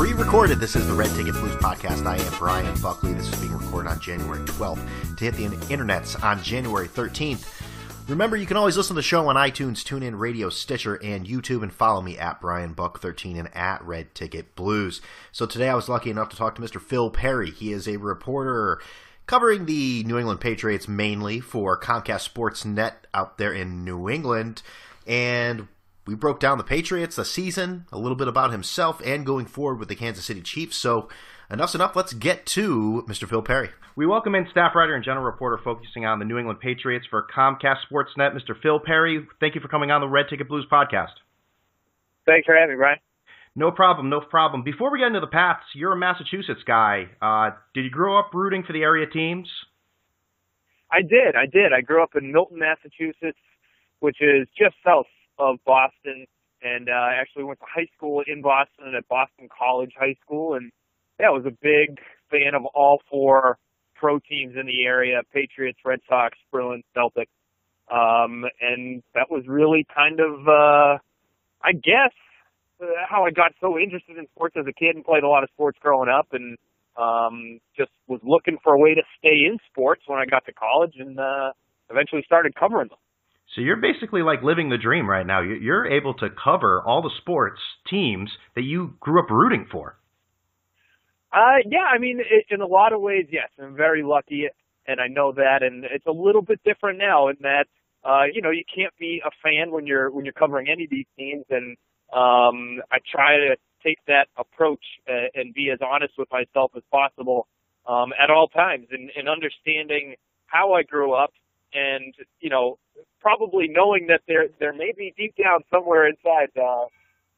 Pre-recorded, this is the Red Ticket Blues podcast. I am Brian Buckley. This is being recorded on January 12th to hit the internets on January 13th. Remember, you can always listen to the show on iTunes, TuneIn Radio, Stitcher, and YouTube, and follow me at BrianBuck13 and at Red Ticket Blues. So today I was lucky enough to talk to Mr. Phil Perry. He is a reporter covering the New England Patriots mainly for Comcast Sportsnet out there in New England. And we broke down the Patriots, the season, a little bit about himself, and going forward with the Kansas City Chiefs. So enough's enough. Let's get to Mr. Phil Perry. We welcome in staff writer and general reporter focusing on the New England Patriots for Comcast Sportsnet, Mr. Phil Perry. Thank you for coming on the Red Ticket Blues podcast. Thanks for having me, Brian. No problem, no problem. Before we get into the Pats, you're a Massachusetts guy. Did you grow up rooting for the area teams? I did. I grew up in Milton, Massachusetts, which is just south of Boston, and I actually went to high school in Boston at Boston College High School, and I was a big fan of all four pro teams in the area: Patriots, Red Sox, Bruins, Celtics. And that was really kind of, I guess, how I got so interested in sports as a kid and played a lot of sports growing up, and just was looking for a way to stay in sports when I got to college, and eventually started covering them. So you're basically like living the dream right now. You're able to cover all the sports teams that you grew up rooting for. Yeah, I mean, in a lot of ways, yes. I'm very lucky, and I know that, and it's a little bit different now in that, you can't be a fan when you're covering any of these teams, and I try to take that approach and be as honest with myself as possible at all times, and understanding how I grew up, and probably knowing that there may be deep down somewhere inside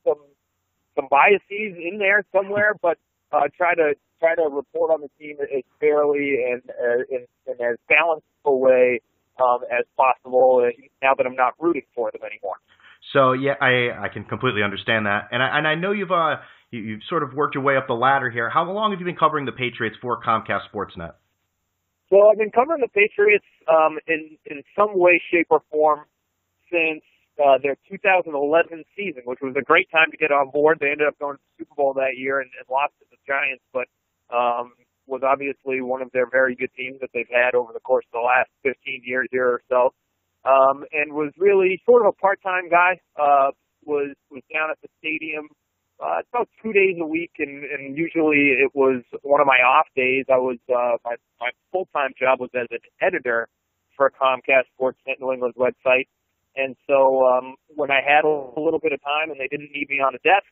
some biases in there somewhere, but try to report on the team as fairly and in as balanced a way as possible. Now that I'm not rooting for them anymore. So yeah, I can completely understand that, and I know you've sort of worked your way up the ladder here. How long have you been covering the Patriots for Comcast Sportsnet? So I've been covering the Patriots in some way, shape, or form since their 2011 season, which was a great time to get on board. They ended up going to the Super Bowl that year and lost to the Giants, but was obviously one of their very good teams that they've had over the course of the last 15 years here or so. And was really sort of a part-time guy, was down at the stadium about 2 days a week, and usually it was one of my off days. I was my full-time job was as an editor for Comcast Sportsnet New England's website, and so when I had a little bit of time and they didn't need me on the desk,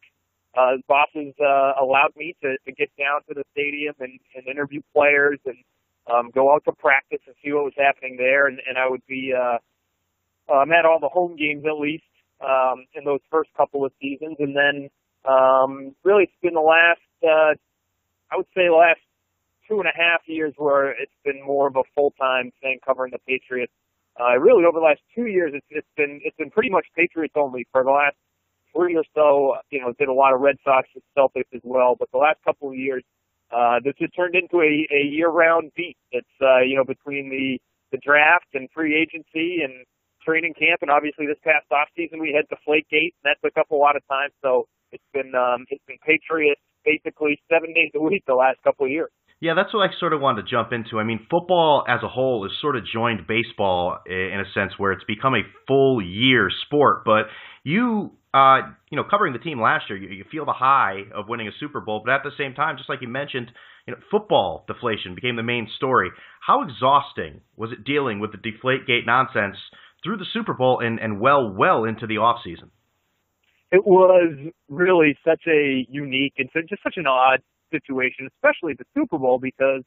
bosses allowed me to get down to the stadium and interview players and go out to practice and see what was happening there, and I would be I'm at all the home games at least in those first couple of seasons, and then really it's been the last, I would say the last 2.5 years where it's been more of a full-time thing covering the Patriots. Really over the last 2 years, it's been pretty much Patriots only. For the last 3 or so, did a lot of Red Sox and Celtics as well, but the last couple of years, this has turned into a year-round beat. It's, between the draft and free agency and training camp, and obviously this past offseason we had Deflategate, and that took up a lot of time, so it's been Patriots basically 7 days a week the last couple of years. Yeah, that's what I sort of wanted to jump into. I mean, football as a whole has sort of joined baseball in a sense where it's become a full year sport. But you, covering the team last year, you feel the high of winning a Super Bowl. But at the same time, just like you mentioned, football deflation became the main story. How exhausting was it dealing with the Deflategate nonsense through the Super Bowl and well into the offseason? It was really such a unique and just such an odd situation, especially the Super Bowl, because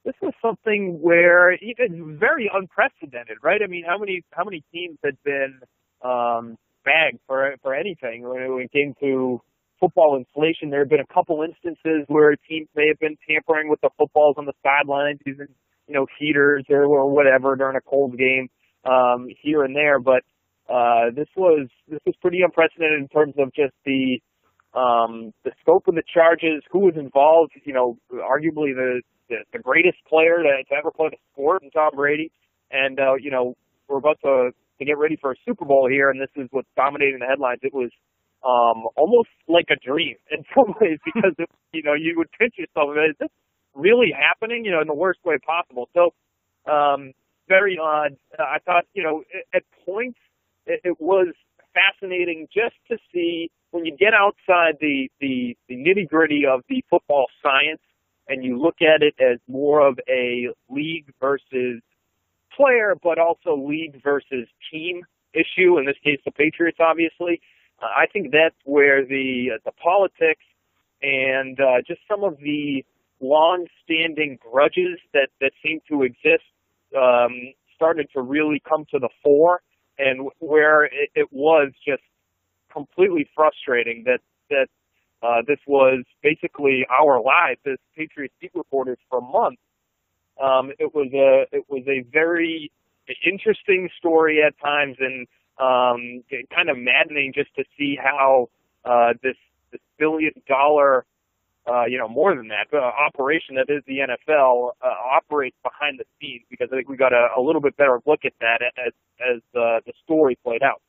this was something where it was very unprecedented, right? I mean, how many teams had been bagged for anything when it came to football inflation? There have been a couple instances where teams may have been tampering with the footballs on the sidelines, using heaters or whatever during a cold game here and there, but this was pretty unprecedented in terms of just the scope of the charges, who was involved. Arguably the greatest player to ever play the sport, in Tom Brady, and we're about to get ready for a Super Bowl here, and this is what's dominating the headlines. It was almost like a dream in some ways, because you would pinch yourself, is this really happening? In the worst way possible. So very odd. I thought at points it was fascinating just to see when you get outside the nitty gritty of the football science and you look at it as more of a league versus player, but also league versus team issue. In this case, the Patriots, obviously. I think that's where the politics and just some of the long-standing grudges that seem to exist started to really come to the fore, and where it was just completely frustrating that this was basically our lives as Patriots beat reporters for months. It was a very interesting story at times, and kind of maddening just to see how this $1 billion, more than that, operation that is the NFL operates behind the scenes, because I think we got a little bit better look at that as the story played out.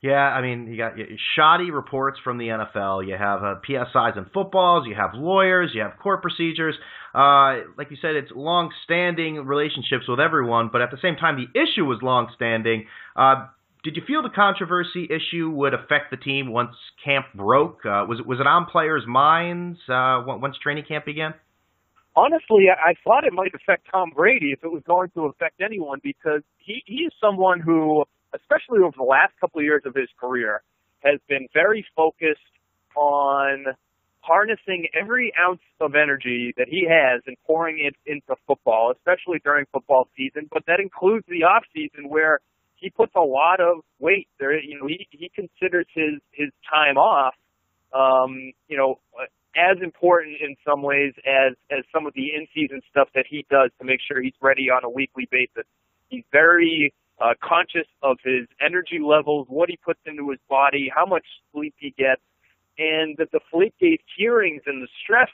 Yeah, I mean, you got shoddy reports from the NFL. You have PSIs in footballs. You have lawyers. You have court procedures. Like you said, it's long-standing relationships with everyone, but at the same time, the issue was long-standing. Did you feel the controversy issue would affect the team once camp broke? Was it on players' minds once training camp began? Honestly, I thought it might affect Tom Brady if it was going to affect anyone, because he is someone who, especially over the last couple of years of his career, has been very focused on harnessing every ounce of energy that he has and pouring it into football, especially during football season. But that includes the off season, where he puts a lot of weight there. He considers his time off, as important in some ways as some of the in-season stuff that he does to make sure he's ready on a weekly basis. He's very conscious of his energy levels, what he puts into his body, how much sleep he gets, and the Deflategate hearings and the stress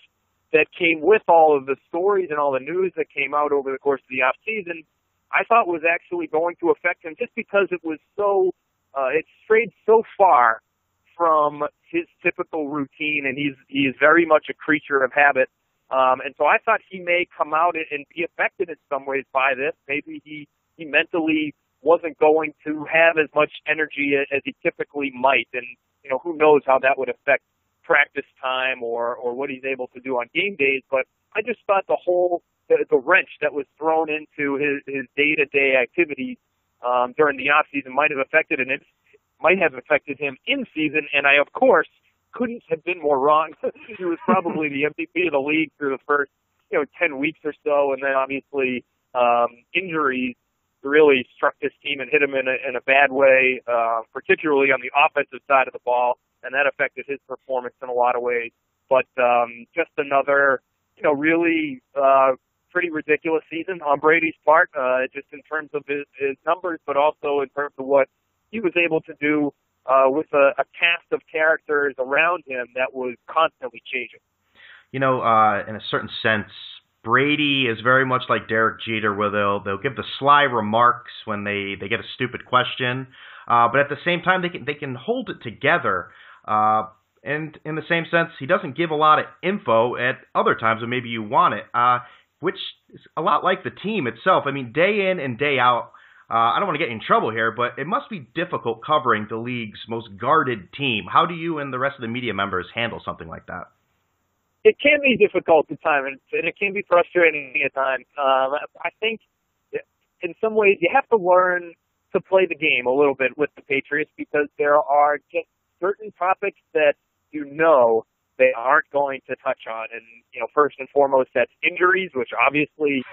that came with all of the stories and all the news that came out over the course of the off season, I thought was actually going to affect him, just because it was so, it strayed so far from his typical routine, and he is very much a creature of habit. And so I thought he may come out and be affected in some ways by this. Maybe he mentally wasn't going to have as much energy as he typically might. And, who knows how that would affect practice time or what he's able to do on game days. But I just thought the wrench that was thrown into his day-to-day activities during the off-season might have affected him in season, and I, of course, couldn't have been more wrong. He was probably the MVP of the league through the first 10 weeks or so, and then obviously injuries really struck this team and hit him in a bad way, particularly on the offensive side of the ball, and that affected his performance in a lot of ways. But just another, really pretty ridiculous season on Brady's part, just in terms of his numbers, but also in terms of what he was able to do with a cast of characters around him that was constantly changing. In a certain sense, Brady is very much like Derek Jeter, where they'll give the sly remarks when they get a stupid question, but at the same time they can hold it together. And in the same sense, he doesn't give a lot of info at other times when maybe you want it, which is a lot like the team itself. I mean, day in and day out, I don't want to get in trouble here, but it must be difficult covering the league's most guarded team. How do you and the rest of the media members handle something like that? It can be difficult at times, and it can be frustrating at times. I think in some ways you have to learn to play the game a little bit with the Patriots, because there are just certain topics that they aren't going to touch on. And, first and foremost, that's injuries, which obviously,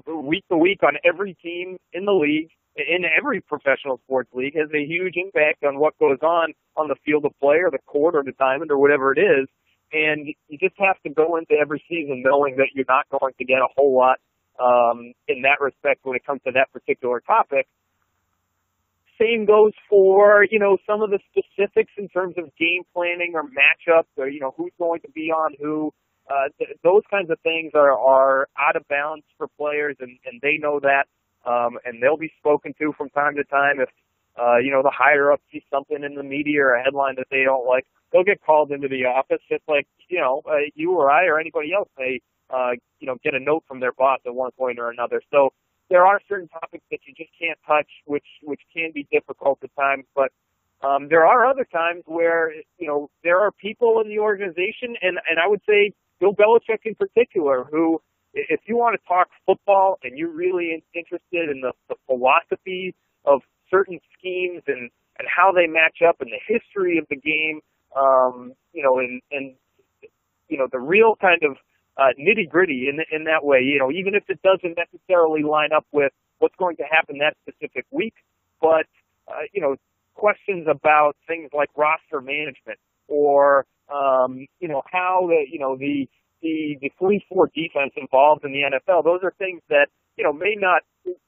week to week on every team in the league, in every professional sports league, has a huge impact on what goes on the field of play or the court or the diamond or whatever it is. And you just have to go into every season knowing that you're not going to get a whole lot in that respect when it comes to that particular topic. Same goes for, some of the specifics in terms of game planning or matchups or, who's going to be on who. Those kinds of things are out of bounds for players, and they know that, and they'll be spoken to from time to time if the higher up see something in the media or a headline that they don't like, they'll get called into the office just like, you or I or anybody else may, get a note from their boss at one point or another. So there are certain topics that you just can't touch, which can be difficult at times, but there are other times where, there are people in the organization, and I would say Bill Belichick in particular, who, if you want to talk football and you're really interested in the philosophy of certain schemes and how they match up and the history of the game, and the real kind of nitty gritty in that way, even if it doesn't necessarily line up with what's going to happen that specific week, but, questions about things like roster management or, how the 3-4 defense involved in the NFL. Those are things that, may not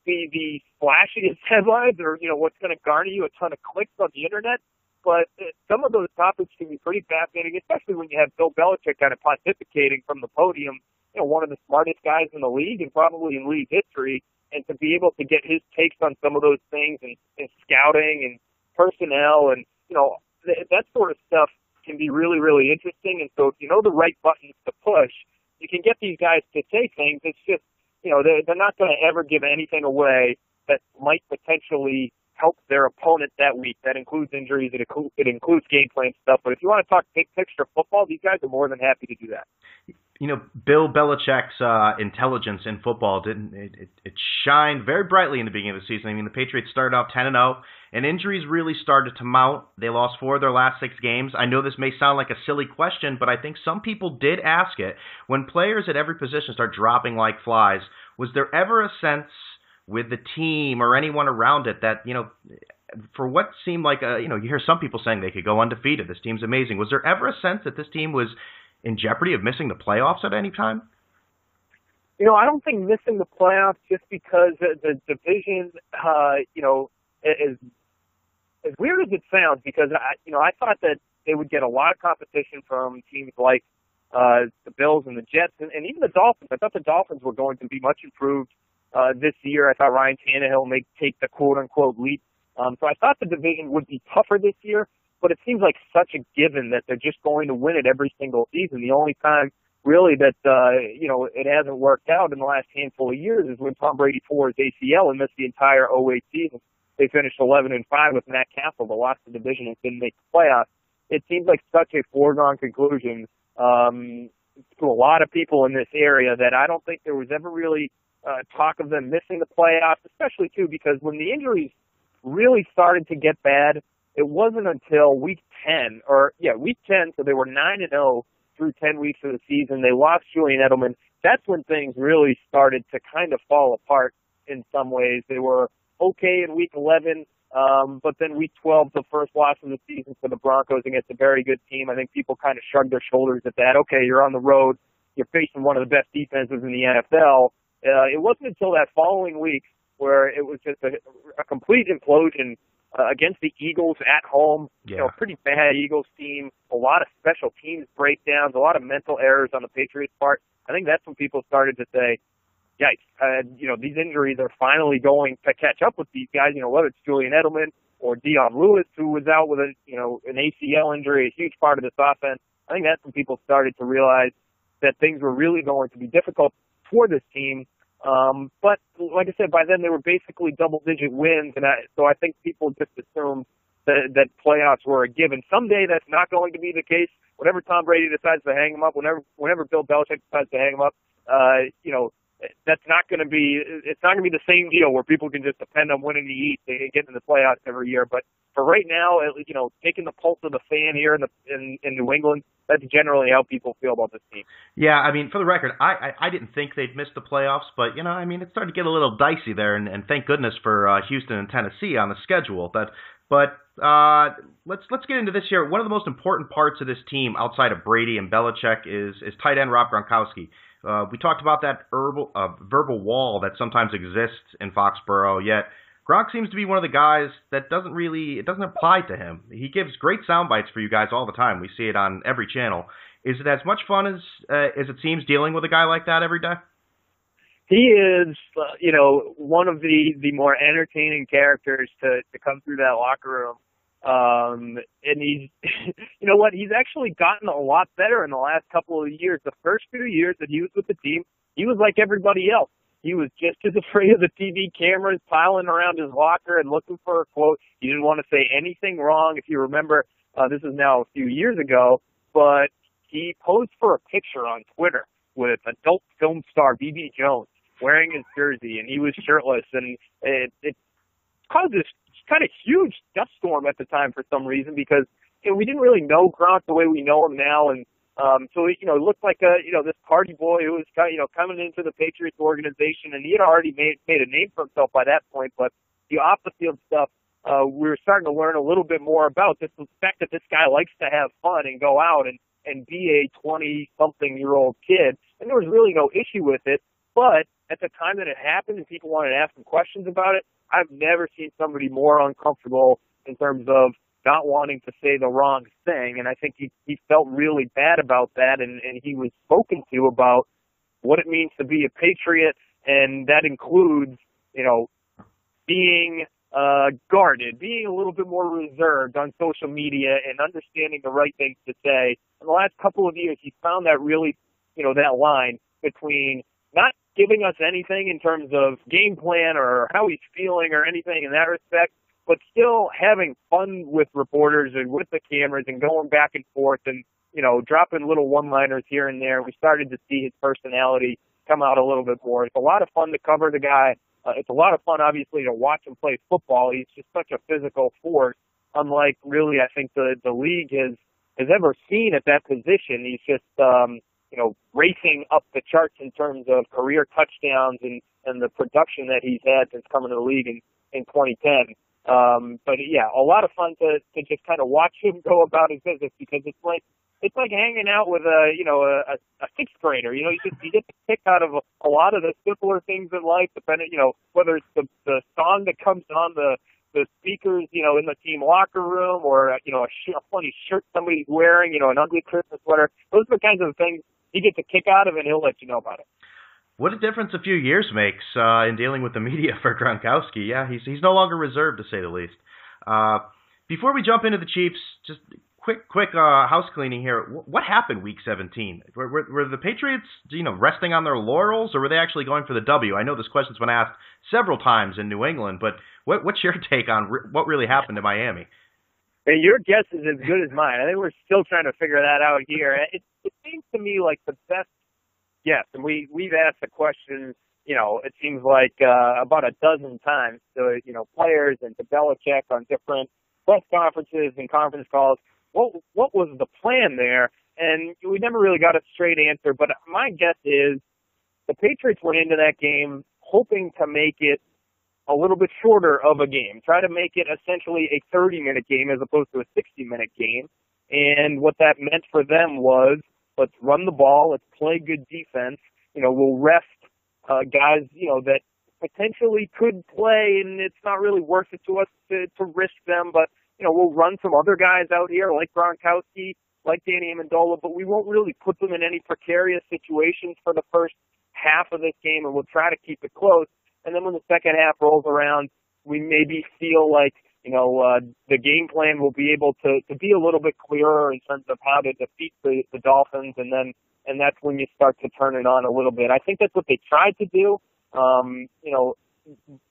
be the flashiest headlines or, what's going to garner you a ton of clicks on the internet. But some of those topics can be pretty fascinating, especially when you have Bill Belichick kind of pontificating from the podium, one of the smartest guys in the league and probably in league history, and to be able to get his takes on some of those things and scouting and personnel and, that sort of stuff can be really, really interesting. And so if you know the right buttons to push, you can get these guys to say things. It's just, they're not going to ever give anything away that might potentially help their opponent that week. That includes injuries. It includes game plan stuff. But if you want to talk big picture football, these guys are more than happy to do that. Bill Belichick's intelligence in football it shined very brightly in the beginning of the season. I mean, the Patriots started off 10-0, and injuries really started to mount. They lost 4 of their last 6 games. I know this may sound like a silly question, but I think some people did ask it. When players at every position start dropping like flies, was there ever a sense with the team or anyone around it that, for what seemed like you hear some people saying they could go undefeated. This team's amazing. Was there ever a sense that this team was in jeopardy of missing the playoffs at any time? I don't think missing the playoffs just because the division, as weird as it sounds, because I thought that they would get a lot of competition from teams like the Bills and the Jets and even the Dolphins. I thought the Dolphins were going to be much improved this year. I thought Ryan Tannehill may take the quote-unquote leap. So I thought the division would be tougher this year, but it seems like such a given that they're just going to win it every single season. The only time really that, it hasn't worked out in the last handful of years is when Tom Brady tore his ACL and missed the entire 08 season. They finished 11-5 with Matt Castle, but lost the division and didn't make the playoffs. It seems like such a foregone conclusion to a lot of people in this area that I don't think there was ever really talk of them missing the playoffs, especially, too, because when the injuries really started to get bad, it wasn't until week 10, so they were 9-0 through 10 weeks of the season. They lost Julian Edelman. That's when things really started to kind of fall apart in some ways. They were okay in week 11, but then week 12, the first loss of the season for the Broncos against a very good team. I think people kind of shrugged their shoulders at that. Okay, you're on the road. You're facing one of the best defenses in the NFL. It wasn't until that following week where it was just a complete implosion against the Eagles at home. Yeah. Pretty bad Eagles team, a lot of special teams breakdowns, a lot of mental errors on the Patriots' part. I think that's when people started to say, yikes, these injuries are finally going to catch up with these guys, whether it's Julian Edelman or Dion Lewis, who was out with an ACL injury, a huge part of this offense. I think that's when people started to realize that things were really going to be difficult for this team. But like I said, by then they were basically double-digit wins, and so I think people just assumed that playoffs were a given. Someday that's not going to be the case. Whenever Tom Brady decides to hang him up, whenever Bill Belichick decides to hang him up, that's not going to be. It's not going to be the same deal where people can just depend on winning the East and getting in the playoffs every year. But for right now, taking the pulse of the fan here in New England, that's generally how people feel about this team. Yeah, I mean, for the record, I didn't think they'd miss the playoffs, but it started to get a little dicey there, and thank goodness for Houston and Tennessee on the schedule. But let's get into this here. One of the most important parts of this team outside of Brady and Belichick is tight end Rob Gronkowski. We talked about that verbal wall that sometimes exists in Foxborough, yet Gronk seems to be one of the guys that it doesn't apply to him. He gives great sound bites for you guys all the time. We see it on every channel. Is it as much fun as it seems dealing with a guy like that every day? He is, one of the more entertaining characters to come through that locker room. And he's, you know what, he's actually gotten a lot better in the last couple of years. The first few years that he was with the team, he was like everybody else. He was just as afraid of the TV cameras piling around his locker and looking for a quote. He didn't want to say anything wrong. If you remember, this is now a few years ago, but he posed for a picture on Twitter with adult film star B.B. Jones wearing his jersey, and he was shirtless, and it caused this kind of huge dust storm at the time for some reason, because we didn't really know Gronk the way we know him now, and so it looked like this party boy who was coming into the Patriots organization, and he had already made a name for himself by that point. But the off the field stuff, we were starting to learn a little bit more about this, the fact that this guy likes to have fun and go out and be a 20-something-year-old kid, and there was really no issue with it. But at the time that it happened and people wanted to ask him questions about it, I've never seen somebody more uncomfortable in terms of not wanting to say the wrong thing. And I think he felt really bad about that, and he was spoken to about what it means to be a Patriot, and that includes, being guarded, being a little bit more reserved on social media and understanding the right things to say. In the last couple of years, he found that really, that line between not giving us anything in terms of game plan or how he's feeling or anything in that respect, but still having fun with reporters and with the cameras and going back and forth and, dropping little one-liners here and there. We started to see his personality come out a little bit more. It's a lot of fun to cover the guy. It's a lot of fun, obviously, to watch him play football. He's just such a physical force, unlike really I think the league has ever seen at that position. He's just, racing up the charts in terms of career touchdowns and the production that he's had since coming to the league in 2010. But yeah, a lot of fun to just kind of watch him go about his business, because it's like hanging out with a sixth grader. You get the kick out of a lot of the simpler things in life, depending, whether it's the song that comes on the speakers, in the team locker room, or, a funny shirt somebody's wearing, an ugly Christmas sweater. Those are the kinds of things he gets a kick out of, and he'll let you know about it. What a difference a few years makes in dealing with the media for Gronkowski. Yeah, he's no longer reserved, to say the least. Before we jump into the Chiefs, just quick house cleaning here. What happened Week 17? Were the Patriots, resting on their laurels, or were they actually going for the W? I know this question's been asked several times in New England, but what's your take on what really happened to Miami? And your guess is as good as mine. I think we're still trying to figure that out here. It seems to me like the best guess, and we've asked the question, it seems like about a dozen times to, players and to Belichick on different press conferences and conference calls. What was the plan there? And we never really got a straight answer, but my guess is the Patriots went into that game hoping to make it a little bit shorter of a game, try to make it essentially a 30-minute game as opposed to a 60-minute game. And what that meant for them was, let's run the ball, let's play good defense, we'll rest guys, that potentially could play, and it's not really worth it to us to risk them, but, we'll run some other guys out here like Gronkowski, like Danny Amendola, but we won't really put them in any precarious situations for the first half of this game, and we'll try to keep it close. And then when the second half rolls around, we maybe feel like, the game plan will be able to be a little bit clearer in terms of how to defeat the Dolphins, and that's when you start to turn it on a little bit. I think that's what they tried to do,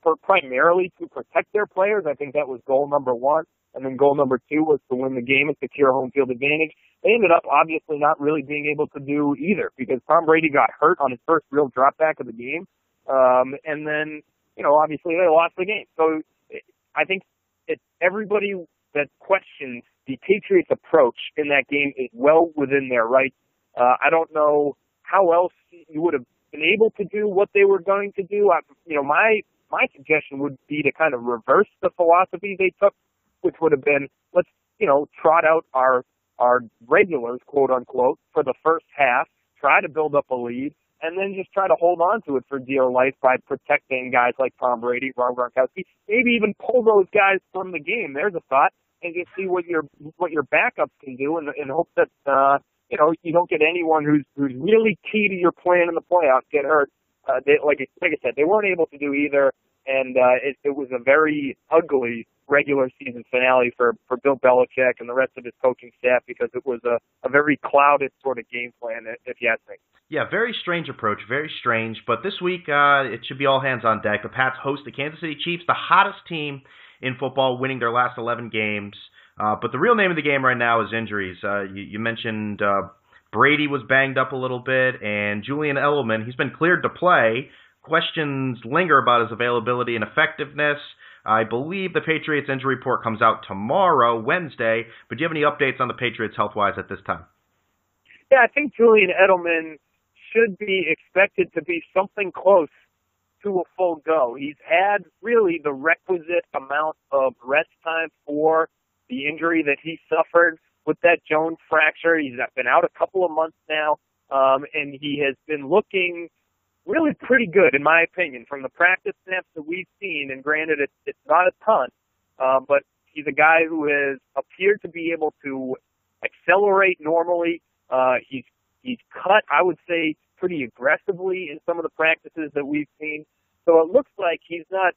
for primarily to protect their players. I think that was goal number one. And then goal number two was to win the game and secure home field advantage. They ended up obviously not really being able to do either, because Tom Brady got hurt on his first real drop back of the game. And then, obviously they lost the game. So I think everybody that questions the Patriots' approach in that game is well within their rights. I don't know how else you would have been able to do what they were going to do. My suggestion would be to kind of reverse the philosophy they took, which would have been, let's, trot out our regulars, quote unquote, for the first half, try to build up a lead, and then just try to hold on to it for dear life by protecting guys like Tom Brady, Gronkowski, maybe even pull those guys from the game. There's a thought, and just see what your backups can do, and hope that you don't get anyone who's really key to your plan in the playoffs get hurt. like I said, they weren't able to do either, and it was a very ugly regular season finale for Bill Belichick and the rest of his coaching staff because it was a very clouded sort of game plan, if you ask me. Yeah, very strange approach, very strange. But this week, it should be all hands on deck. The Pats host the Kansas City Chiefs, the hottest team in football, winning their last 11 games. But the real name of the game right now is injuries. You mentioned Brady was banged up a little bit, and Julian Edelman, he's been cleared to play. Questions linger about his availability and effectiveness. I believe the Patriots injury report comes out tomorrow, Wednesday. But do you have any updates on the Patriots health-wise at this time? Yeah, I think Julian Edelman should be expected to be something close to a full go. He's had really the requisite amount of rest time for the injury that he suffered with that Jones fracture. He's been out a couple of months now, and he has been looking really pretty good, in my opinion, from the practice snaps that we've seen. And granted, it's not a ton, but he's a guy who has appeared to be able to accelerate normally. He's cut, I would say, pretty aggressively in some of the practices that we've seen. So it looks like he's not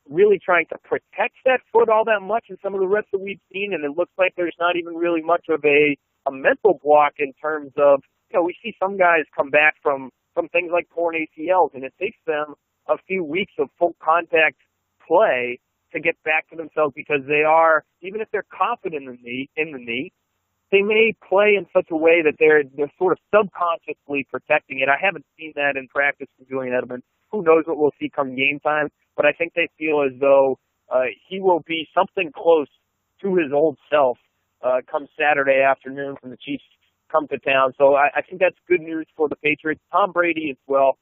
really trying to protect that foot all that much in some of the reps that we've seen, and it looks like there's not even really much of a mental block in terms of, we see some guys come back from things like torn ACLs, and it takes them a few weeks of full contact play to get back to themselves because they are, even if they're confident in the knee, they may play in such a way that they're sort of subconsciously protecting it. I haven't seen that in practice from Julian Edelman. Who knows what we'll see come game time, but I think they feel as though he will be something close to his old self come Saturday afternoon when the Chiefs come to town. So I think that's good news for the Patriots. Tom Brady as well.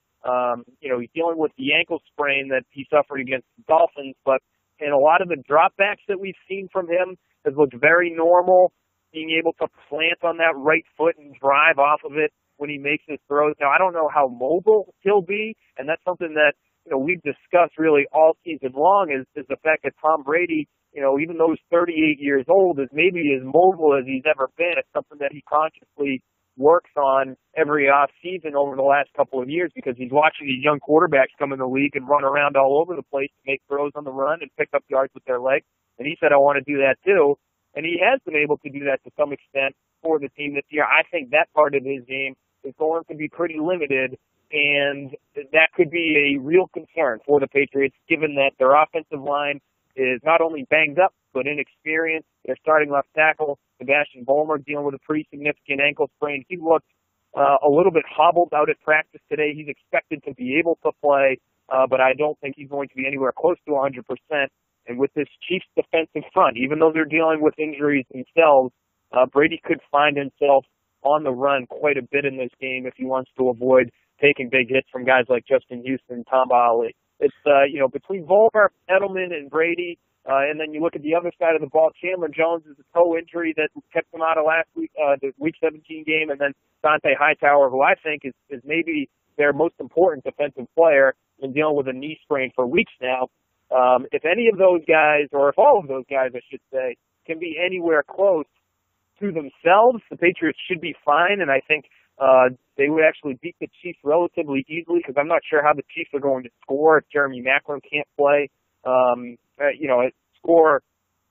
He's dealing with the ankle sprain that he suffered against the Dolphins, but in a lot of the dropbacks that we've seen from him has looked very normal, being able to plant on that right foot and drive off of it when he makes his throws. Now, I don't know how mobile he'll be, and that's something that, we've discussed really all season long is the fact that Tom Brady, even though he's 38 years old, is maybe as mobile as he's ever been. It's something that he consciously works on every off season over the last couple of years because he's watching these young quarterbacks come in the league and run around all over the place to make throws on the run and pick up yards with their legs. And he said, I want to do that too. And he has been able to do that to some extent for the team this year. I think that part of his game is going to be pretty limited, and that could be a real concern for the Patriots, given that their offensive line is not only banged up, but inexperienced. Their starting left tackle, Sebastian Vollmer, dealing with a pretty significant ankle sprain. He looked a little bit hobbled out at practice today. He's expected to be able to play, but I don't think he's going to be anywhere close to 100%. And with this Chiefs defensive front, even though they're dealing with injuries themselves, Brady could find himself on the run quite a bit in this game if he wants to avoid taking big hits from guys like Justin Houston, Tom Brady. It's, between Vollmer, Edelman, and Brady, and then you look at the other side of the ball, Chandler Jones is a toe injury that kept him out of last week, the Week 17 game, and then Dante Hightower, who I think is maybe their most important defensive player, been dealing with a knee sprain for weeks now. If any of those guys, or if all of those guys, I should say, can be anywhere close to themselves, the Patriots should be fine, and I think they would actually beat the Chiefs relatively easily because I'm not sure how the Chiefs are going to score if Jeremy Maclin can't play. Score,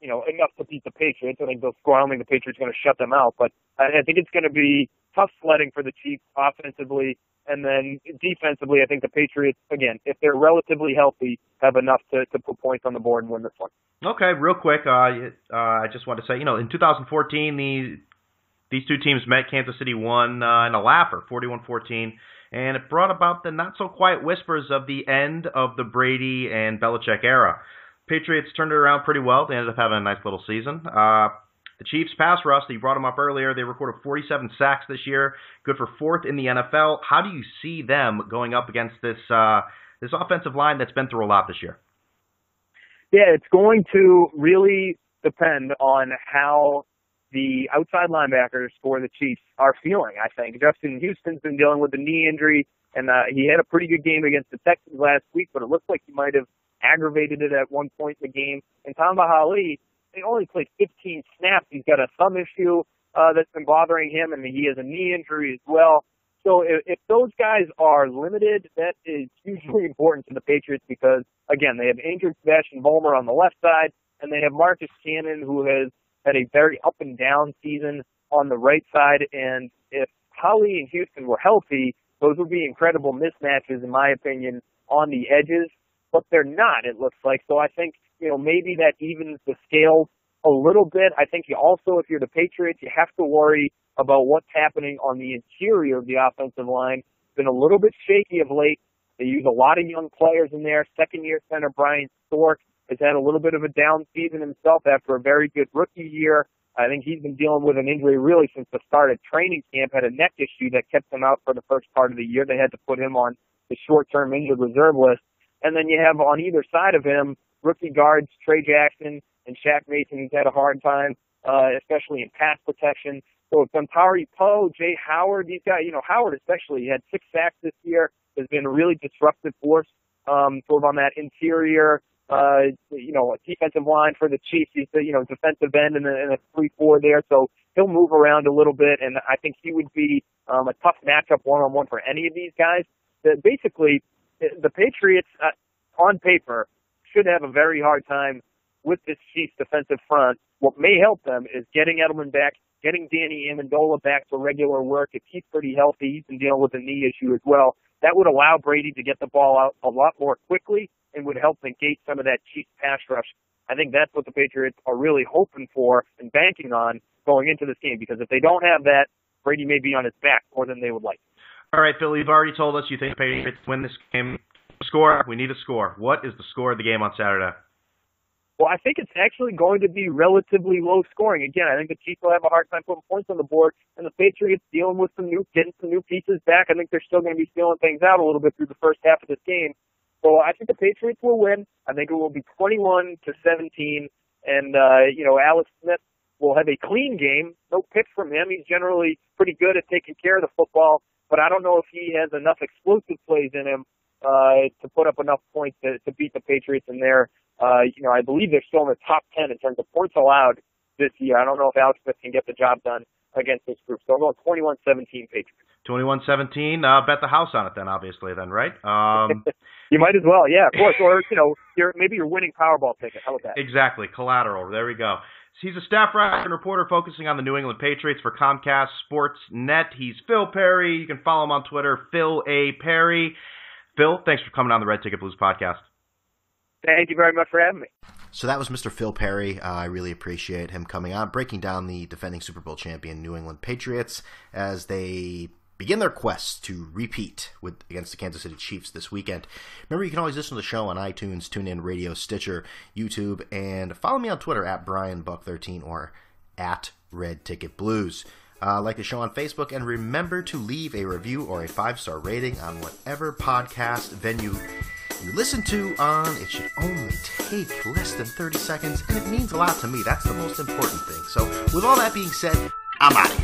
enough to beat the Patriots. I think they'll score. I don't think the Patriots are going to shut them out, but I think it's going to be tough sledding for the Chiefs offensively. And then defensively, I think the Patriots, again, if they're relatively healthy, have enough to put points on the board and win this one. Okay, real quick, I just want to say, in 2014, these two teams met. Kansas City won in a laugher, 41-14, and it brought about the not-so-quiet whispers of the end of the Brady and Belichick era. Patriots turned it around pretty well. They ended up having a nice little season. The Chiefs pass rush, you brought them up earlier, they recorded 47 sacks this year, good for fourth in the NFL. How do you see them going up against this offensive line that's been through a lot this year? Yeah, it's going to really depend on how the outside linebackers for the Chiefs are feeling, I think. Justin Houston's been dealing with a knee injury, and he had a pretty good game against the Texans last week, but it looks like he might have aggravated it at one point in the game. And Tom Brady, they only played 15 snaps. He's got a thumb issue that's been bothering him, and he has a knee injury as well. So if those guys are limited, that is hugely important to the Patriots because, again, they have injured Sebastian Vollmer on the left side, and they have Marcus Cannon, who has had a very up-and-down season on the right side. And if Holly and Houston were healthy, those would be incredible mismatches, in my opinion, on the edges. But they're not, it looks like. So I think, maybe that evens the scales a little bit. I think you also, if you're the Patriots, you have to worry about what's happening on the interior of the offensive line. It's been a little bit shaky of late. They use a lot of young players in there. Second-year center Brian Stork has had a little bit of a down season himself after a very good rookie year. I think he's been dealing with an injury really since the start of training camp, had a neck issue that kept him out for the first part of the year. They had to put him on the short-term injured reserve list. And then you have on either side of him rookie guards Trey Jackson and Shaq Mason, who's had a hard time, especially in pass protection. So Dontari Poe, Jay Howard, these guys, Howard especially, he had 6 sacks this year, has been a really disruptive force sort of on that interior, defensive line for the Chiefs. He's the, defensive end in a 3-4 there, so he'll move around a little bit, and I think he would be a tough matchup one-on-one for any of these guys. Basically, the Patriots, on paper, should have a very hard time with this Chiefs defensive front. What may help them is getting Edelman back, getting Danny Amendola back to regular work. If he's pretty healthy, he's been dealing with a knee issue as well. That would allow Brady to get the ball out a lot more quickly and would help negate some of that Chiefs pass rush. I think that's what the Patriots are really hoping for and banking on going into this game, because if they don't have that, Brady may be on his back more than they would like. All right, Phil, you've already told us you think the Patriots win this game. Score. We need a score. What is the score of the game on Saturday? Well, I think it's actually going to be relatively low scoring. Again, I think the Chiefs will have a hard time putting points on the board, and the Patriots dealing with getting some new pieces back. I think they're still going to be feeling things out a little bit through the first half of this game. So I think the Patriots will win. I think it will be 21-17, and Alex Smith will have a clean game. No picks from him. He's generally pretty good at taking care of the football, but I don't know if he has enough explosive plays in him to put up enough points to beat the Patriots in there. I believe they're still in the top 10 in terms of points allowed this year. I don't know if Alex Smith can get the job done against this group. So I'm going 21-17 Patriots. 21-17. Bet the house on it then, obviously, right? You might as well, yeah, of course. Or, maybe your winning Powerball ticket. How about that? Exactly. Collateral. There we go. He's a staff writer and reporter focusing on the New England Patriots for Comcast Sportsnet. He's Phil Perry. You can follow him on Twitter, Phil A. Perry. Phil, thanks for coming on the Red Ticket Blues podcast. Thank you very much for having me. So that was Mr. Phil Perry. I really appreciate him coming on, breaking down the defending Super Bowl champion New England Patriots as they begin their quest to repeat against the Kansas City Chiefs this weekend. Remember, you can always listen to the show on iTunes, TuneIn Radio, Stitcher, YouTube, and follow me on Twitter at BrianBuck13 or at Red Ticket Blues. Like the show on Facebook, and remember to leave a review or a 5-star rating on whatever podcast venue you listen to on. It should only take less than 30 seconds, and it means a lot to me. That's the most important thing. So with all that being said, I'm out of here.